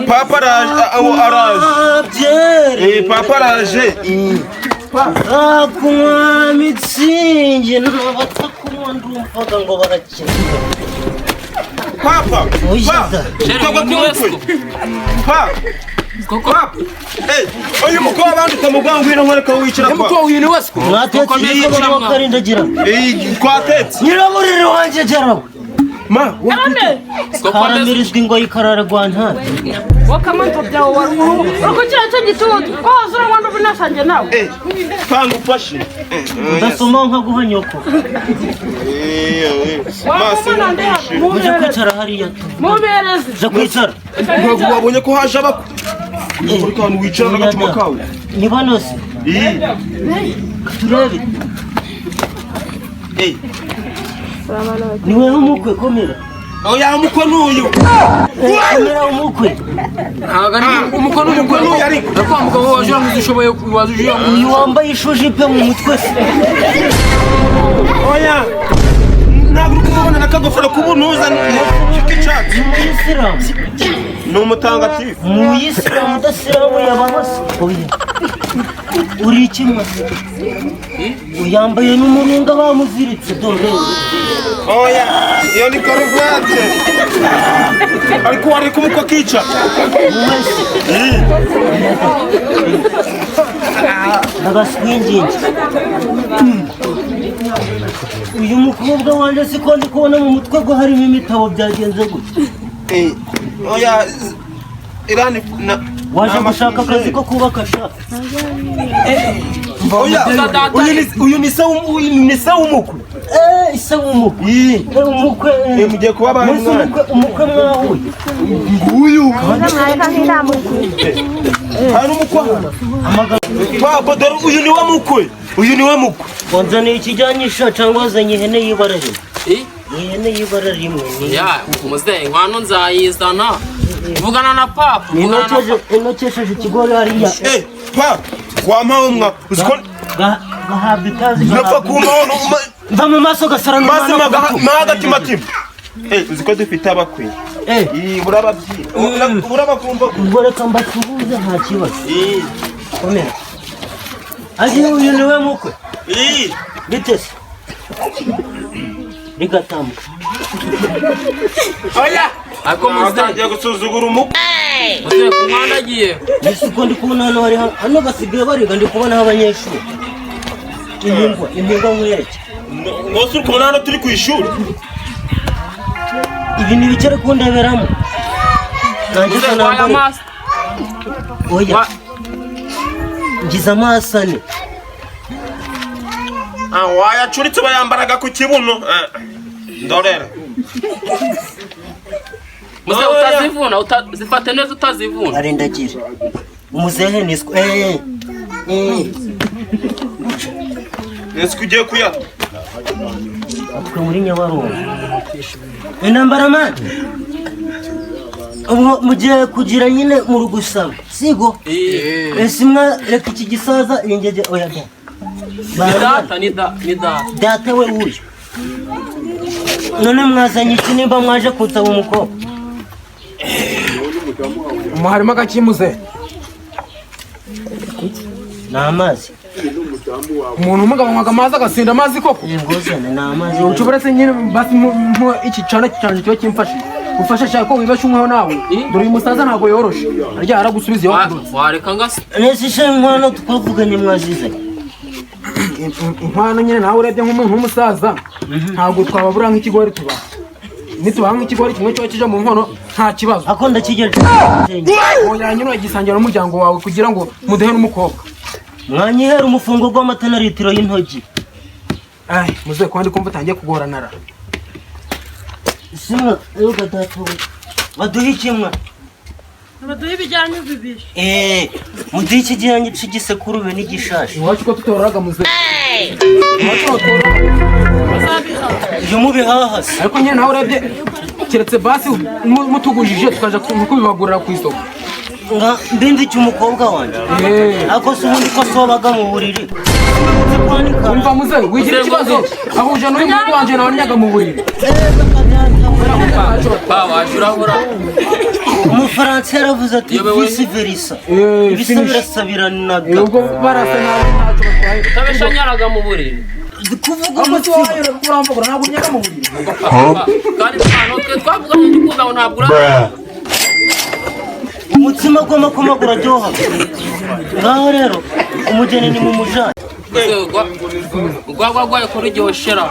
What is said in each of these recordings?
papa araje papa araje kunywa mitsingi n'abatakunywa ndumvaga ngo barakina papa uyu mukobwa abandi utamubwira ngwino nkwereka wicara kwa mukobwa uyu ni wese mwatetse ko bakarindagira twatetse nyiraburiri wanjye geraho ma karamirizwa ngo yikarara gwantana wakamanto byawo uko kira cyo gitutu zura wando binasanje nawe panga ufashe ndasoma nka guhanyoko muje kwicara hariya mubereze je kwicara ntabwo wabonye ko haje abako uri kantu wicara n'agacuma kawe ni banose turebe niwe umukwe komera oya umukwe n'uyu komera umukwe ntabwo ari umukwe n'umukwe ariko mugabo waje uramuzishoboye wazuje uyu wambaye ishuje pe mu mutwe oya ntabwo uri kubona n'akagofero k'ubunuza k'icyatsi ni umutangatifu mu Isilamu udasiramu yababase oya uri ikimwe uyambaye n'umuringa bamuziritse dore oya iyo ni karuvate ariko wari kumukwa kica agaswingingi uyu mukobwa wanjye siko ndi kubona mu mutwe ko harimo imitabo byagenze gutya oya irani waje gushaka akazi ko kubaka shaka uyu ni se w'umukwe isa w'umukwe umukwe mugiye kuba abantu umukwe mwahuye nguyu hari umukwe papa dore uyu ni we mukwe wanzaniye ikijyanyisha cyangwa wazanye ihene y'ibara rimwe ihene y'ibara rimwe ya muzehe inkwano nzayizana vugana na papa inokesheje ikigori hariya papa wampawe mwa uziko gahabwa itazi napfa kumaho mva mu maso gasara n'umwana mahagatima uziko dufite abakwe burabakumva ubwo reka mbatubuze nta kibazo komera agiye uyu ni we mukwe bitese rigatambuka oya ariko muzagiye gusuzugura umukwe muzehe ku mwana agiye ese uko ndi kubona hano basigaye bariga ndi kubonaho abanyeshuri impingwa nkwereke mwose uri kubona hano turi ku ishuri ibi ni ibicere kundeberamo nanjye kanambare oya ngize amaso ane wayacuritse bayambaraga ku kibuno ndorera muzehe utazivuna zifate neza utazivuna arendagira umuzehe niswe ese ugiye kuyata twe muri Nyabarongo intambara mani ubu mugiye kugira nyine mu rugusaba sigo ese mwa reka iki gisaza ingege oya ni data we uyu none mwazanye iki nimba mwaje kunsaba umukobwa harimo agakimuze ni amazi umuntu umugabo anywaga amazi agasinda amazi koko ngozane ni amazi ushobora se nyine basi iki cyane cyo kimfashe ufashe cyane ko wibeshe umweho nawe dore uyu musaza ntabwo yoroshe arya aragusubiza iyo wareka ngase nese she nkwano twavuganye mwazizanye inkwano nyine nawe urebye nk'umuntu w'umusaza ntabwo twababura nk'ikigori tubaha nitubaha nk'ikigori kimwe cyo kije mu nkono nta kibazo ako ndakigeje oya nyine ugisangira n'umuryango wawe kugira ngo mudehe n'umukobwa mwanyihera umufungo gw'amata na litiro y'intogi muzehe kandi kumva utangiye kugoranara simwa yo gatatu baduhe ikimwa baduhe ibijyanye bibiri muduhe ikijyanye cy'igisekurube n'igishashi iwacu ko tutoraga muzehe iyo mubihahase ariko nyine nawe urebye keretse basi mutugujije tukaja kubibagurira ku isoko mbindi cy'umukobwa wanjye ako se ubundi ko sobaga mu buriri umva muzehe wigira ikibazo ahuje n'uyu muhungu wanjye nawe nyaga mu buriri wajurabura umufaransa yaravuze ati vice versa ibisa birasabiranaga ubwo barasa nabi ntacyo batwaye utabeshanyaraga mu buriri kuvuga umutima urambagura ntabwo unyega mu buriri kandi twavuganye n'ikuza ngo ntabwo umutima gw'amakoma guraryoha ngaho rero umugeni ni mu mujani gwagwaye kuri ryoshera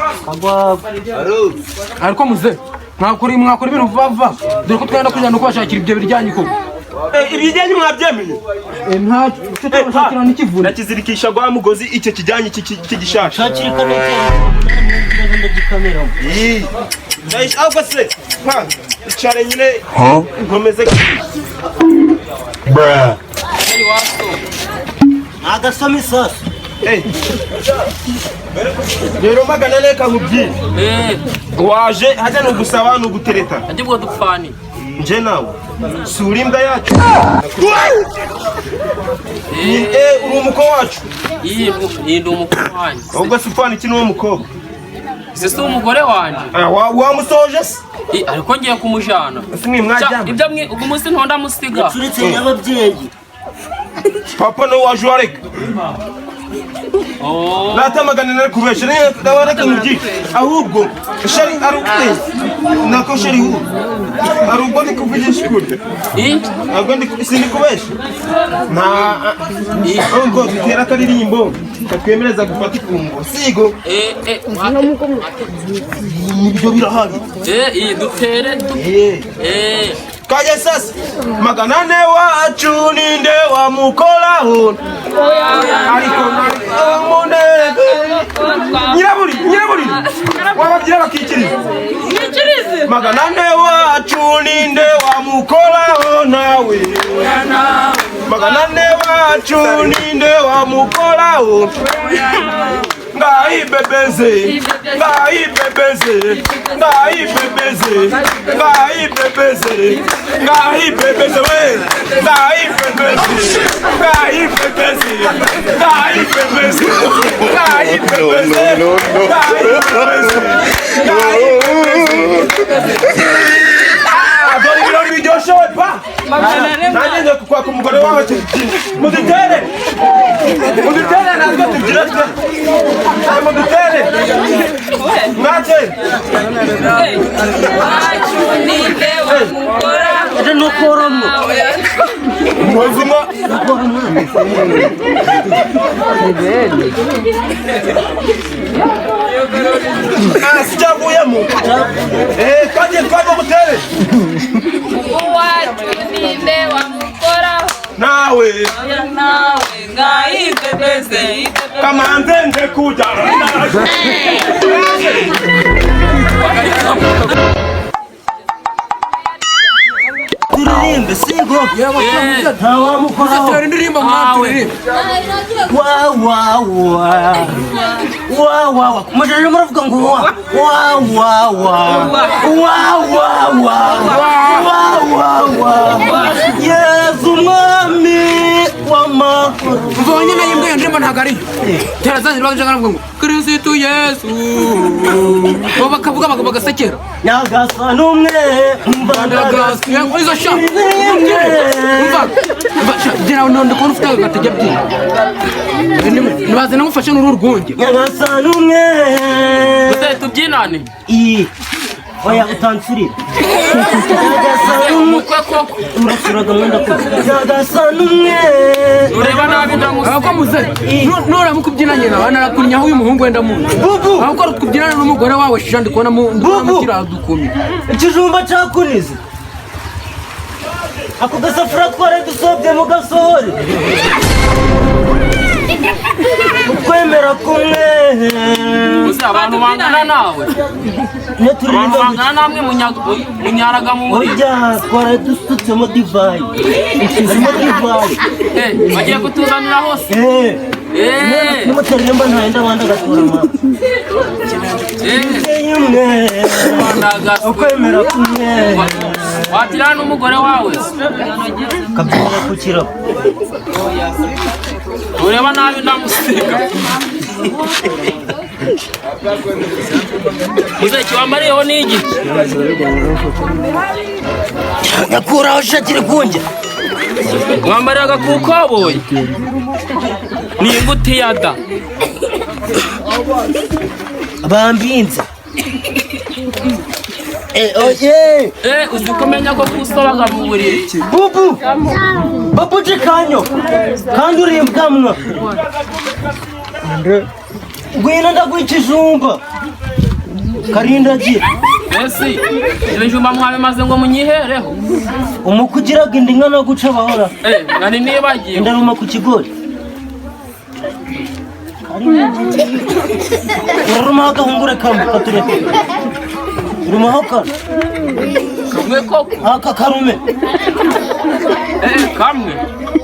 ariko muze mwakora ibintu vuba dore ko twenda kujyana kubashakira ibyo biryanyi koko ibijyanye mwabyemeye ntacyo tubashakira n'ikivuna nakizirikisha gwa mugozi icyo kijyanye cy'igishasha shakira kaneteri ndagikameramo ahubwo se icare nyine nkomeze agasoma isasu rero magana reka nkubwire waje hajya ni ugusaba ni ugutereta ajibwo dupfani nje nawe sura imbwa yacu uri umukobwa wacu iyi ndi umukobwa wanjye ahubwo si upfana iki n'uwo mukobwa ese si umugore wanjye wamusoje se ariko ngiye kumujana ibyo ubwo munsi ntondamusiga yacuritse y'ababyeyi papa nawe waje uwareka natamagana nari kubesha reka nkubwire ahubwo shari ari nako shari hu ari ubwo ndi kuvugisha ukuri ntabwo sindi kubesha ahubwo dutera akaririmbo katwemereza gufata ifunguro sigo nibyo birahari dutere kaje sasa magana ane wacu ninde wamukoraho ariko munege nyiraburi wababyira bakikiriza magana ane wacu ninde wamukoraho nawe magana ane wacu ninde wamukoraho ngaibebeze we nanjye kukwaka umugore wawe mudutere natwe tugira twe mudutere mwake nukoramo muzima sijavuyemo kaje mutere ninde wamukoraho nawe ngaibebeze kamanze nje kuja turirimbe sigo ntawamukoraho indirimbo mwaturirimbe mujije muravuga ngo yezu umwami w'amahoro mvonye nayo imbwa iyo ndirimbo ntabwo ariyo terazanira bakaja baravuga ngo kirisitu yesu bo bakavuga bagasekera nyagasani umwe mbandagasiye ngo izo sha jena nonde ko ufite agatege byinshi nibaze namufashe n'uru rwunge nyagasani umwe tubyinane oya utansirira umukwe koko urasuraga mwenda kose nyagasani umwe ureba nabi ndamusiga ko muze nura mukubyinanye nawe narakunyaho uyu muhungu wenda mu aho ko tukubyinana n'umugore wawe shisha ndikubona mu kiradukumi ikijumba cakunize ako gasafuriya twari dusobye mu gasohore ukwemera kumwe gusa abantu bangana nawe abantu bangana namwe munyaraga mu buriri oya twari dusutsemo divayi harimo divayi bagiye kutuzanira hose nimutaririmba ntahenda abandi agatora amata umwe ukwemera kumwe watirana n'umugore wawe kabyinira ku kirabo ureba nabi ndamusiga Muziki wambariyeho ni iki? Yakuraho shati rikunje. Mwambaraga ku koboyi. Ni ingutiya da. Bambinze. Oye. Uzi kumenya ko kusobaga mu buriri. Bubu. Bubu jikanyo. Kandi uri imbwamwa. Ngwino ndagwikijumba. Karindagira. Esi, ibijumba mwabe maze ngo munyihereho. Umukugiraga indinga no guca bahora. Nari nibagiye. Ndaruma ku kigori. Uruma hagahungure kamwe katureke. Uruma hoka. Kamwe koko. Aka karume. Kamwe.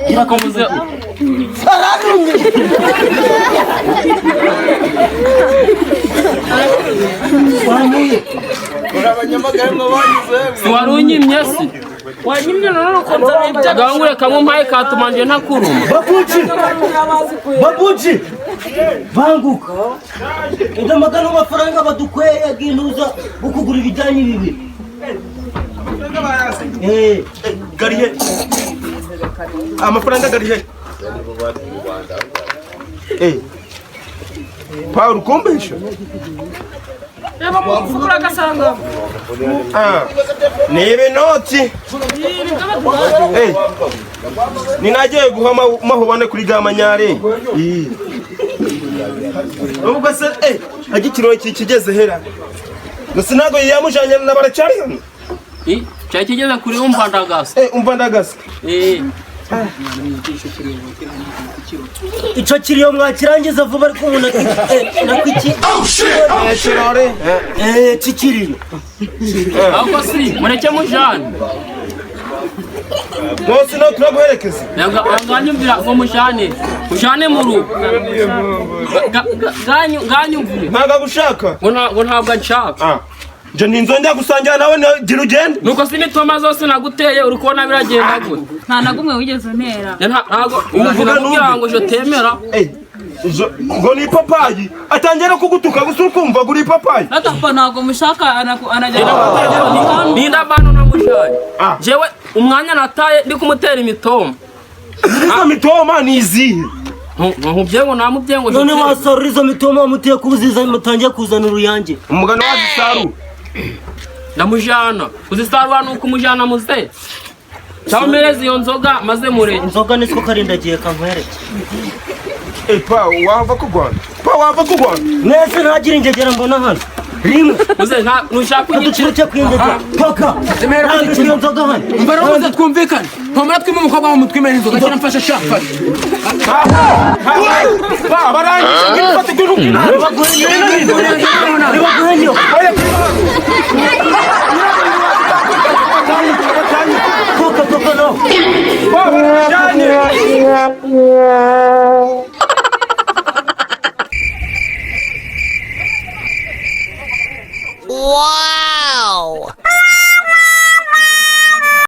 Kirakomuze. Fararunye. Wanyuye. Urabanyamagare ngo banyuze. Warunyimye se. Wanyimye none ko nzabye. Gahungure kamwe mpaye katumanje ntakuruma. Babuji. Banguka. Enda magana amafaranga badukweye aginuza ukugura ibijyanye bibi. Gariye. Amafaranga gariye. Paul kumbesha. Reba mukura gasanga. Nibe noti. Ninagiye guhama mahubane kuri gamanyare. Ubwo se agikiro kigeze hera. Nusinago yamujanye n'abaracari. Cyari kigeze kuri umvandagasa. Umvandagasa. Ico kiriyo mwakirangiza vuba ariko umuntu nakwiki. Kirore. Cikiriyo. Ako si mureke mujane. Nose no turaguherekeza. Nganyumvira ngo mujane mu rugo. Nganyumvire. Ntaga gushaka. Ngo ntabwo nshaka. Je ninzongera gusangira nawe gira ugende. Nuko sinitoma zose naguteye uri kubona biragenda gute? Nta nagumwe wigeze ntera. Ntago uvuga kugira ngo je temera. Ngo ni papayi atangira kugutuka gusa ukumva guri papayi. Natapa ntago mushaka anajya. Ninda bano namujanye. Jewe umwanya nataye ndi kumutera imitoma. Izo mitoma ni izihe? Nkubyengo namubyengo. None wasarura izo mitoma mutiye kubuziza mutangiye kuzana uruyange. Umugano wazisaru. Ndamujana. Uzisarura nuko umujana muze. Cyamereza iyo nzoga maze mure. Inzoga nitwo karindagiye kankwere. Pa wava kugwana. Pa wava kugwana. Nese ntagira ingegera mbona hano. Rimwe. Uze nushaka igiciro cyo kwingegera. Paka. Zemera iyo nzoga hano. mbara uze twumvikane. Pomara twime umukobwa wa mutwimera inzoga cyane mfasha shaka. Pa barangi ngifate giruki. Nibaguhenyo. Toka no. Pa barangi. Wow.